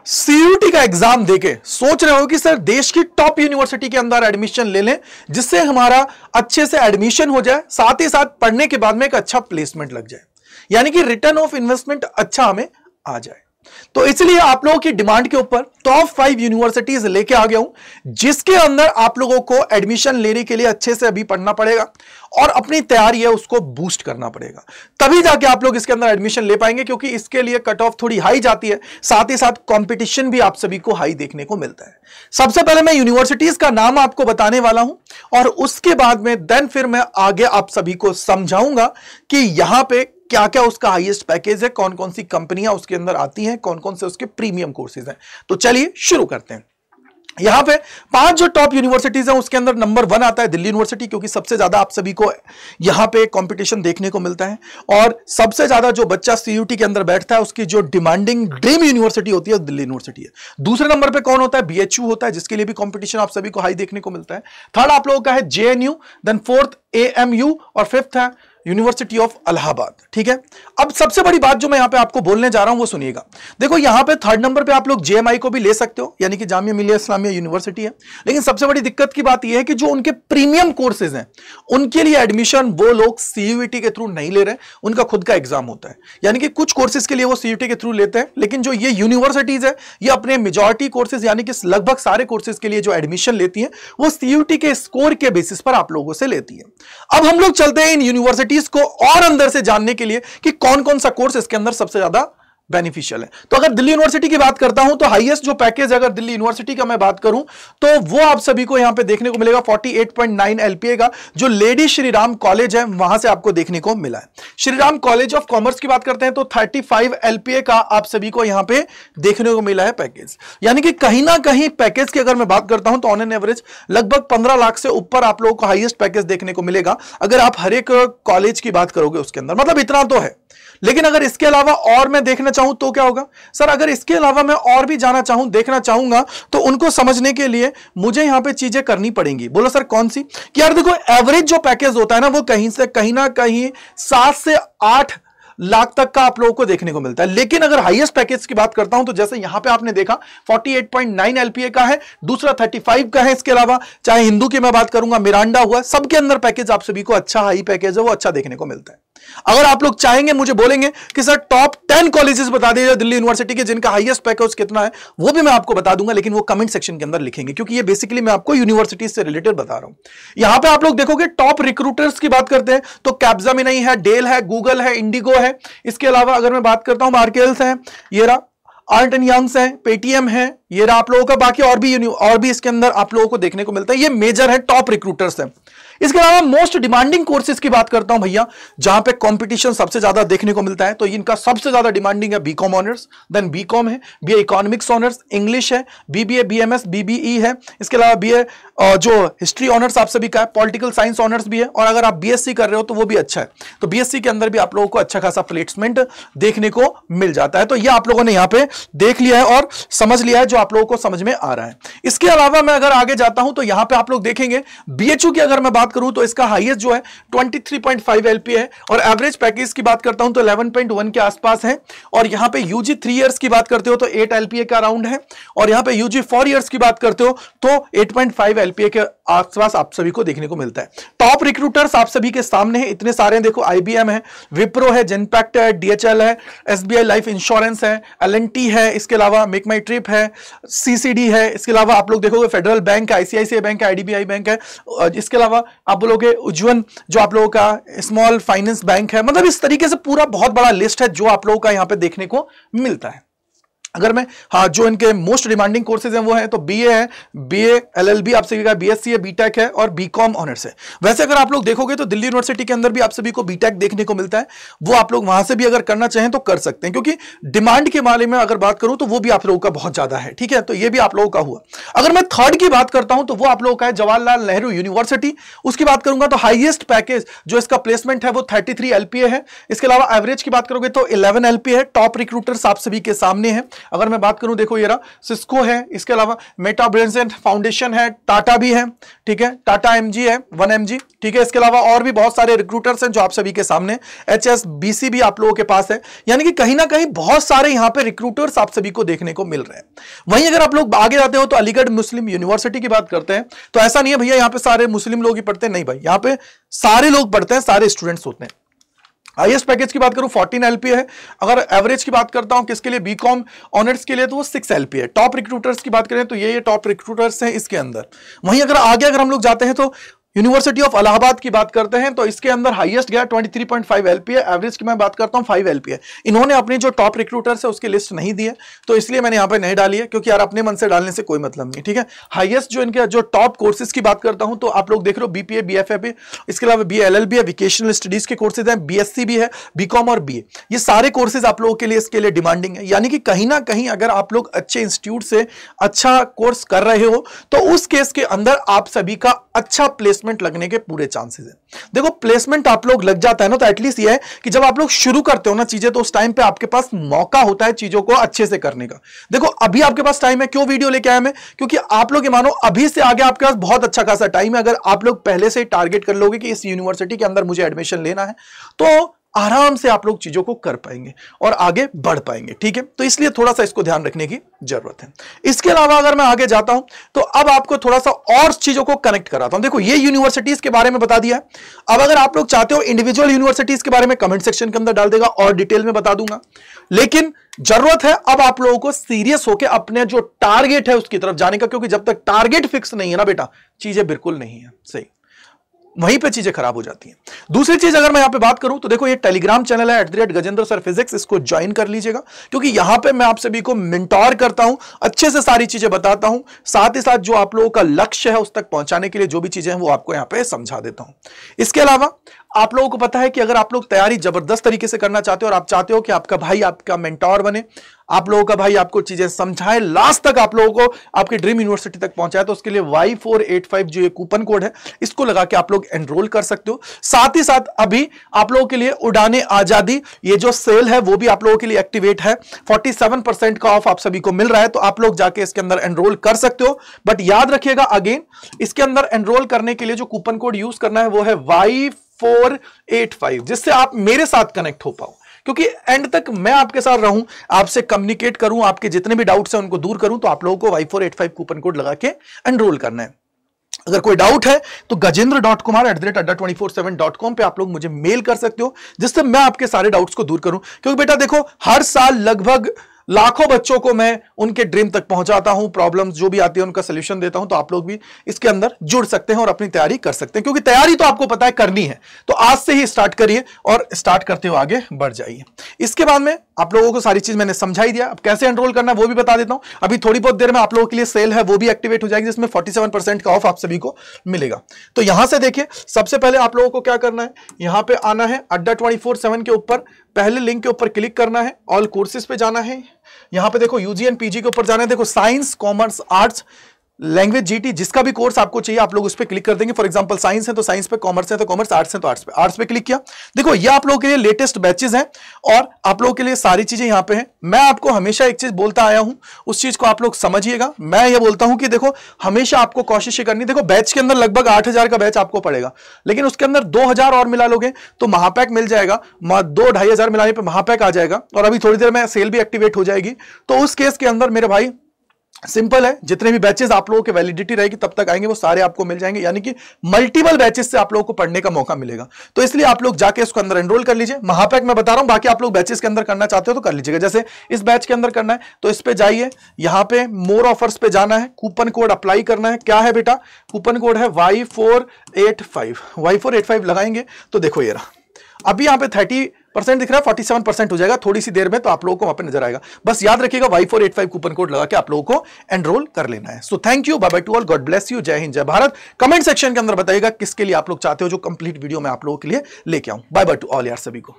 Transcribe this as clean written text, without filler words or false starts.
CUT का exam देके सोच रहे हो कि सर देश की टॉप यूनिवर्सिटी के अंदर एडमिशन ले लें जिससे हमारा अच्छे से एडमिशन हो जाए, साथ ही साथ पढ़ने के बाद में एक अच्छा प्लेसमेंट लग जाए, यानी कि रिटर्न ऑफ इन्वेस्टमेंट अच्छा हमें आ जाए। तो इसलिए आप लोगों की डिमांड के ऊपर टॉप 5 यूनिवर्सिटीज लेके आ गया हूं जिसके अंदर आप लोगों को एडमिशन लेने के लिए अच्छे से अभी पढ़ना पड़ेगा और अपनी तैयारी है उसको बूस्ट करना पड़ेगा, तभी जाके आप लोग इसके अंदर एडमिशन ले पाएंगे, क्योंकि इसके लिए कट ऑफ थोड़ी हाई जाती है, साथ ही साथ कंपटीशन भी आप सभी को हाई देखने को मिलता है। सबसे पहले मैं यूनिवर्सिटीज का नाम आपको बताने वाला हूं और उसके बाद में देन फिर मैं आगे आप सभी को समझाऊंगा कि यहां पे क्या क्या उसका हाईएस्ट पैकेज है, कौन कौन सी कंपनियां उसके अंदर आती हैं, कौन कौन से उसके प्रीमियम कोर्सेज हैं। तो चलिए शुरू करते हैं। यहां पे 5 जो टॉप यूनिवर्सिटीज हैं उसके अंदर नंबर 1 आता है दिल्ली यूनिवर्सिटी, क्योंकि सबसे ज्यादा आप सभी को यहां पे कंपटीशन देखने को मिलता है और सबसे ज्यादा जो बच्चा सीयूटी के अंदर बैठता है उसकी जो डिमांडिंग ड्रीम यूनिवर्सिटी होती है दिल्ली यूनिवर्सिटी है। दूसरे नंबर पे कौन होता है? बीएचयू होता है, जिसके लिए भी कंपटीशन आप सभी को हाई देखने को मिलता है। थर्ड आप लोगों का है जेएनयू, देन फोर्थ एएमयू और फिफ्थ है यूनिवर्सिटी ऑफ इलाहाबाद। ठीक है, अब सबसे बड़ी बात जो मैं यहां पे आपको बोलने जा रहा हूं वो सुनिएगा। देखो यहां पे थर्ड नंबर पे आप लोग जेएमआई को भी ले सकते हो, यानी कि जामिया मिलिया इस्लामिया यूनिवर्सिटी है, लेकिन सबसे बड़ी दिक्कत की बात यह है कि जो उनके प्रीमियम कोर्सेज हैं उनके लिए एडमिशन वो लोग सीयूईटी के थ्रू नहीं ले रहे, उनका खुद का एग्जाम होता है, यानी कि कुछ कोर्सेज के लिए वो सीयूईटी के थ्रू लेते हैं, लेकिन जो ये यूनिवर्सिटीज है ये अपने मेजॉरिटी कोर्सेज यानी कि लगभग सारे कोर्सेज के लिए जो एडमिशन लेती हैं वो सीयूईटी के स्कोर के बेसिस पर आप लोगों से लेती है। अब हम लोग चलते हैं इन यूनिवर्सिटीज को और अंदर से जानने के लिए कि कौन कौन सा कोर्स इसके अंदर सबसे ज्यादा बेनिफिशियल है। तो अगर दिल्ली यूनिवर्सिटी की बात करता हूं तो हाईएस्ट जो पैकेज अगर दिल्ली यूनिवर्सिटी का मैं बात करूं तो वो आप सभी को यहां पे देखने को मिलेगा 48.9 एलपीए का, जो लेडी श्रीराम कॉलेज है वहां से आपको देखने को मिला है। श्रीराम कॉलेज ऑफ कॉमर्स की बात करते हैं तो 35 एलपीए का आप सभी को यहां पे देखने को मिला है पैकेज, यानी कि कहीं ना कहीं पैकेज की अगर मैं बात करता हूं तो ऑन एन एवरेज लगभग 15 लाख से ऊपर आप लोगों को हाईएस्ट पैकेज देखने को मिलेगा अगर आप हर एक कॉलेज की बात करोगे उसके अंदर, मतलब इतना तो है। लेकिन अगर इसके अलावा और मैं देखना चाहूं तो क्या होगा? सर अगर इसके अलावा मैं और भी जाना चाहूं, देखना चाहूंगा, तो उनको समझने के लिए मुझे यहां पे चीजें करनी पड़ेंगी। बोलो सर कौन सी? कि यार देखो एवरेज जो पैकेज होता है ना वो कहीं ना कहीं 7 से 8 लाख तक का आप लोगों को देखने को मिलता है, लेकिन अगर हाईएस्ट पैकेज की बात करता हूं तो जैसे यहां पे आपने देखा 48.9 एलपीए का है, दूसरा 35 का है, इसके अलावा चाहे हिंदू की मैं बात करूंगा, मिरांडा हुआ, सबके अंदर पैकेज आप सभी को अच्छा हाई पैकेज है वो अच्छा देखने को मिलता है। अगर आप लोग चाहेंगे मुझे बोलेंगे कि सर टॉप 10 कॉलेजेस बता दीजिए दिल्ली यूनिवर्सिटी के जिनका हाईएस्ट पैकेज कितना है, वो भी मैं आपको बता दूंगा, लेकिन वो कमेंट सेक्शन के अंदर लिखेंगे, क्योंकि ये बेसिकली मैं आपको यूनिवर्सिटी से रिलेटेड बता रहा हूं। यहां पे आप लोग देखोगे टॉप रिक्रूटर्स की बात करते हैं तो कैप्जेमिनी है, डेल है, गूगल है, इंडिगो है, इसके अलावा अगर मैं बात करता हूं मार्केल्स है, ये रहा अर्नस्ट एंड यंग्स है, पेटीएम है, ये रहा आप लोगों का, बाकी और भी इसके अंदर आप लोगों को देखने को मिलता है। ये मेजर है, टॉप रिक्रूटर्स है। इसके अलावा मोस्ट डिमांडिंग कोर्सेज की बात करता हूं भैया, जहां पे कंपटीशन सबसे ज्यादा देखने को मिलता है, तो इनका सबसे ज्यादा डिमांडिंग है बीकॉम ऑनर्स, देन बीकॉम है, बीए इकोनॉमिक्स ऑनर्स, इंग्लिश है, बीबीए, बीएमएस, बीबीई है, इसके अलावा बीए जो हिस्ट्री ऑनर्स आप सभी का है, पॉलिटिकल साइंस ऑनर्स भी है, और अगर आप बीएससी कर रहे हो तो वो भी अच्छा है, तो बीएससी के अंदर भी आप लोगों को अच्छा खासा प्लेसमेंट देखने को मिल जाता है। तो ये आप लोगों ने यहां पे देख लिया है और समझ लिया है जो आप लोगों को समझ में आ रहा है। इसके अलावा मैं अगर आगे जाता हूं तो यहां पे आप लोग देखेंगे बीएचयू की अगर मैं बात करूं तो इसका हाईएस्ट जो है 23.5 एलपीए है, और एवरेज पैकेज की बात करता हूं तो 11.1 के आसपास है, और यहां पे यूजी 3 इयर्स की बात करते हो तो 8 एलपीए का राउंड है, और यहां पे यूजी 4 इयर्स की बात करते हो तो 8.5 एलपीए के आसपास आप सभी को देखने को मिलता है। टॉप रिक्रूटर्स आप सभी के सामने है, इतने सारे देखो, आईबीएम है, विप्रो है, जेनपैक्ट है, डीएचएल है, एसबीआई लाइफ इंश्योरेंस है, एलएनटी है, इसके अलावा मेक माई ट्रिप है, सीसीडी है, इसके अलावा आप लोग देखोगे फेडरल बैंक है, आईसीआईसीआई बैंक है, आईडीबीआई बैंक है, इसके अलावा आप बोलोगे उज्जवल जो आप लोगों का स्मॉल फाइनेंस बैंक है। मतलब इस तरीके से पूरा बहुत बड़ा लिस्ट है जो आप लोगों का यहां पे देखने को मिलता है। अगर मैं जो इनके मोस्ट डिमांडिंग कोर्सेज हैं वो है तो बीए है, बीए एलएलबी आप सभी का, बीएससी है, बीटेक है और बीकॉम ऑनर्स है। वैसे अगर आप लोग देखोगे तो दिल्ली यूनिवर्सिटी के अंदर भी आप सभी को बीटेक देखने को मिलता है, वो आप लोग वहां से भी अगर करना चाहें तो कर सकते हैं, क्योंकि डिमांड के मामले में अगर बात करूं तो वो भी आप लोगों का बहुत ज्यादा है। ठीक है, तो ये भी आप लोगों का हुआ। अगर मैं थर्ड की बात करता हूं तो वो आप लोगों का है जवाहरलाल नेहरू यूनिवर्सिटी, उसकी बात करूंगा तो हाईएस्ट पैकेज जो इसका प्लेसमेंट है वो 33 एलपीए है। इसके अलावा एवरेज की बात करोगे तो 11 एलपीए है। टॉप रिक्रूटर्स आप सभी के सामने है, अगर मैं बात करूं देखो ये रहा सिस्को है, इसके अलावा मेटा ब्रेन्स फाउंडेशन है, टाटा भी है, ठीक है, टाटा एमजी है 1mg, ठीक है, इसके अलावा और भी बहुत सारे रिक्रूटर्स हैं जो आप सभी के सामने, HSBC भी आप लोगों के पास है, यानी कि कहीं ना कहीं बहुत सारे यहां पे रिक्रूटर्स आप सभी को देखने को मिल रहे हैं। वहीं अगर आप लोग आगे जाते हो तो अलीगढ़ मुस्लिम यूनिवर्सिटी की बात करते हैं तो ऐसा नहीं है भैया यहां पे सारे मुस्लिम लोग ही पढ़ते हैं, नहीं भाई, यहां पे सारे लोग पढ़ते हैं, सारे स्टूडेंट्स होते हैं। हाईएस्ट पैकेज की बात करूं 14 LPA है। अगर एवरेज की बात करता हूं किसके लिए, बीकॉम ऑनर्स के लिए, तो वो 6 LPA है। टॉप रिक्रूटर्स की बात करें तो ये टॉप रिक्रूटर्स हैं इसके अंदर। वहीं अगर आगे अगर हम लोग जाते हैं तो यूनिवर्सिटी ऑफ इलाहाबाद की बात करते हैं तो इसके अंदर हाईएस्ट गया 23.5 LPA, एवरेज की मैं बात करता हूं 5 LPA। इन्होंने अपने जो टॉप रिक्रूटर्स है उसकी लिस्ट नहीं दी है तो इसलिए मैंने यहां पे नहीं डाली है, क्योंकि यार अपने मन से डालने से कोई मतलब नहीं, ठीक है। हाईएस्ट जो इनके जो टॉप कोर्सेज की बात करता हूं तो आप लोग देख रहे हो BPA, BFA, इसके अलावा BLLB है, वोकेशनल स्टडीज के कोर्सेज हैं, BSc भी है, बीकॉम और BA, ये सारे कोर्सेज आप लोगों के लिए इसके लिए डिमांडिंग है। यानी कि कहीं ना कहीं अगर आप लोग अच्छे इंस्टीट्यूट से अच्छा कोर्स कर रहे हो तो उस केस के अंदर आप सभी का अच्छा प्लेसमेंट लगने के पूरे चांसेस है। देखो प्लेसमेंट आप लोग लग जाता है ना तो एटलीस्ट ये है कि जब आप लोग शुरू करते हो ना चीजें तो उस टाइम पे आपके पास मौका होता है चीजों को अच्छे से करने का। देखो अभी आपके पास टाइम है, क्यों वीडियो लेके आया मैं, क्योंकि आप लोग ये मानो अभी से आगे आपके पास बहुत अच्छा खासा टाइम है। अगर आप लोग पहले से टारगेट कर लोगे कि इस यूनिवर्सिटी के अंदर मुझे एडमिशन लेना है तो आराम से आप लोग चीजों को कर पाएंगे और आगे बढ़ पाएंगे, ठीक है। तो इसलिए थोड़ा सा इसको ध्यान रखने की जरूरत है। इसके अलावा अगर मैं आगे जाता हूं तो अब आपको थोड़ा सा और चीजों को कनेक्ट कराता हूं। देखो ये यूनिवर्सिटीज के बारे में बता दिया है। अब अगर आप लोग चाहते हो इंडिविजुअल यूनिवर्सिटीज के बारे में कमेंट सेक्शन के अंदर डाल देगा और डिटेल में बता दूंगा, लेकिन जरूरत है अब आप लोगों को सीरियस होकर अपने जो टारगेट है उसकी तरफ जाने का, क्योंकि जब तक टारगेट फिक्स नहीं है ना बेटा चीजें बिल्कुल नहीं है सही, वहीं पे चीजें खराब हो जाती हैं। दूसरी चीज अगर मैं यहां पे बात करूं तो देखो ये टेलीग्राम चैनल है @गजेंद्र सर फिजिक्स, इसको ज्वाइन कर लीजिएगा, क्योंकि यहां पे मैं आप सभी को मेंटोर करता हूं, अच्छे से सारी चीजें बताता हूं, साथ ही साथ जो आप लोगों का लक्ष्य है उस तक पहुंचाने के लिए जो भी चीजें हैं वो आपको यहां पे समझा देता हूं। इसके अलावा आप लोगों को पता है कि अगर आप लोग तैयारी जबरदस्त तरीके से करना चाहते हो और आप चाहते हो कि आपका भाई आपका मेंटोर बने, आप लोगों का भाई आपको चीजें समझाए, लास्ट तक आप लोगों को आपकी ड्रीम यूनिवर्सिटी तक पहुंचाए, तो उसके लिए Y485 जो ये कूपन कोड है इसको लगा के आप लोग एनरोल कर सकते हो। साथ ही साथ अभी आप लोगों के लिए उड़ाने आजादी ये जो सेल है वो भी आप लोगों के लिए एक्टिवेट है, 47% का ऑफ आप सभी को मिल रहा है, तो आप लोग जाके इसके अंदर एनरोल कर सकते हो। बट याद रखिएगा अगेन इसके अंदर एनरोल करने के लिए जो कूपन कोड यूज करना है वो है Y485, जिससे आप मेरे साथ कनेक्ट हो पाओ, क्योंकि एंड तक मैं आपके साथ रहूं, आपसे कम्युनिकेट करूं, आपके जितने भी डाउट्स हैं उनको दूर करूं, तो आप लोगों को Y485 कूपन कोड लगा के एनरोल करना है। अगर कोई डाउट है तो gajendra.kumar@adda247.com पे आप लोग मुझे मेल कर सकते हो, जिससे मैं आपके सारे डाउट्स को दूर करूं। क्योंकि बेटा देखो हर साल लगभग लाखों बच्चों को मैं उनके ड्रीम तक पहुंचाता हूं, प्रॉब्लम्स जो भी आती है उनका सोल्यूशन देता हूं, तो आप लोग भी इसके अंदर जुड़ सकते हैं और अपनी तैयारी कर सकते हैं, क्योंकि तैयारी तो आपको पता है करनी है, तो आज से ही स्टार्ट करिए और स्टार्ट करते हुए आगे बढ़ जाइए। इसके बाद में आप लोगों को सारी चीज मैंने समझाई दिया, अब कैसे एनरोल करना है वो भी बता देता हूं। अभी थोड़ी बहुत देर में आप लोगों के लिए सेल है वो भी एक्टिवेट हो जाएगी, जिसमें 47% का ऑफ आप सभी को मिलेगा। तो यहां से देखिए सबसे पहले आप लोगों को क्या करना है, यहां पे आना है adda247 के ऊपर, पहले लिंक के ऊपर क्लिक करना है, ऑल कोर्सेज पे जाना है, यहां पे देखो यूजी एंड पीजी के ऊपर जाना है, देखो science, commerce, arts, language, GT, जिसका भी कोर्स आपको चाहिए आप लोग उस पर क्लिक कर देंगे। फॉर एग्जांपल साइंस है तो साइंस पे, कॉमर्स है तो कॉमर्स, आर्ट्स है तो आर्ट्स पे क्लिक किया। देखो ये आप लोगों के लिए लेटेस्ट बैचेस हैं और आप लोगों के लिए सारी चीजें यहां पे हैं। मैं आपको हमेशा एक चीज बोलता आया हूं, उस चीज को आप लोग समझिएगा। मैं ये बोलता हूं कि देखो हमेशा आपको कोशिश करनी, देखो बैच के अंदर लगभग 8000 का बैच आपको पड़ेगा, लेकिन उसके अंदर 2000 और मिला लोगे तो महापैक मिल जाएगा, 2-2500 मिलाने पर महापैक आ जाएगा, और अभी थोड़ी देर में सेल भी एक्टिवेट हो जाएगी। तो उस केस के अंदर मेरे भाई सिंपल है, जितने भी बैचेस आप लोगों के वैलिडिटी रहेगी तब तक आएंगे वो सारे आपको मिल जाएंगे, यानी कि मल्टीपल बैचेस से आप लोगों को पढ़ने का मौका मिलेगा। तो इसलिए आप लोग जाके इसको अंदर एनरोल कर लीजिए। महापैक मैं बता रहा हूं, बाकी आप लोग बैचेस के अंदर करना चाहते हो तो कर लीजिएगा। जैसे इस बैच के अंदर करना है तो इस पे जाइए, यहां पे मोर ऑफर्स पे जाना है, कूपन कोड अप्लाई करना है। क्या है बेटा, कूपन कोड है Y485 लगाएंगे तो देखो ये रहा, अभी यहां पे 30% दिख रहा है, 47% हो जाएगा थोड़ी सी देर में, तो आप लोगों को वहां पे नजर आएगा। बस याद रखिएगा Y485 कूपन कोड लगा के आप लोगों को एनरोल कर लेना है। So thank you, bye bye to all, God bless you, जय हिंद जय भारत। कमेंट सेक्शन के अंदर बताइएगा किसके लिए आप लोग चाहते हो जो कंप्लीट वीडियो मैं आप लोगों के लिए लेके आऊं। बाय बाय टू ऑल यार सभी को।